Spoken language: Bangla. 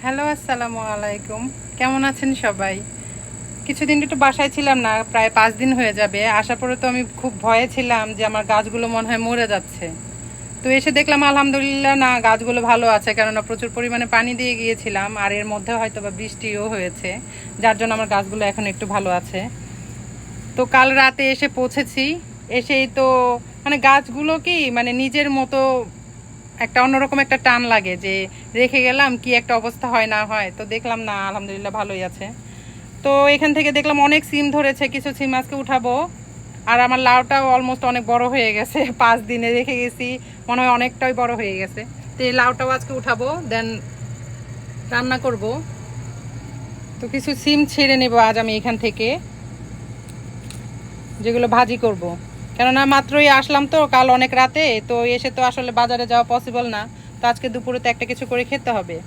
হ্যালো, আসসালামু আলাইকুম। কেমন আছেন সবাই? কিছুদিন একটু বাসায় ছিলাম না, প্রায় 5 দিন হয়ে যাবে। আসার পরে তো আমি খুব ভয়ে ছিলাম যে আমার গাছগুলো মনে হয় মরে যাচ্ছে। তো এসে দেখলাম আলহামদুলিল্লাহ না, গাছগুলো ভালো আছে, কেননা প্রচুর পরিমাণে পানি দিয়ে গিয়েছিলাম, আর এর মধ্যে হয়তো বা বৃষ্টিও হয়েছে, যার জন্য আমার গাছগুলো এখন একটু ভালো আছে। তো কাল রাতে এসে পৌঁছেছি। এসেই তো মানে গাছগুলো কি মানে নিজের মতো একটা অন্যরকম একটা টান লাগে যে রেখে গেলাম কি একটা অবস্থা হয় না হয়, তো দেখলাম না আলহামদুলিল্লাহ ভালোই আছে। তো এখান থেকে দেখলাম অনেক সিম ধরেছে, কিছু সিম আজকে উঠাবো। আর আমার লাউটাও অলমোস্ট অনেক বড় হয়ে গেছে 5 দিনে রেখে গেছি, মনে হয় অনেকটাই বড় হয়ে গেছে। তো এই লাউটাও আজকে উঠাবো, দেন রান্না করব। তো কিছু সিম ছেড়ে নেব আজ আমি এখান থেকে, যেগুলো ভাজি করব। কেননা মাত্রই আসলাম তো কাল অনেক রাতে, তো এসে তো আসলে বাজারে যাওয়া পসিবল না। তো আজকে দুপুরে তো একটা কিছু করে খেতে হবে।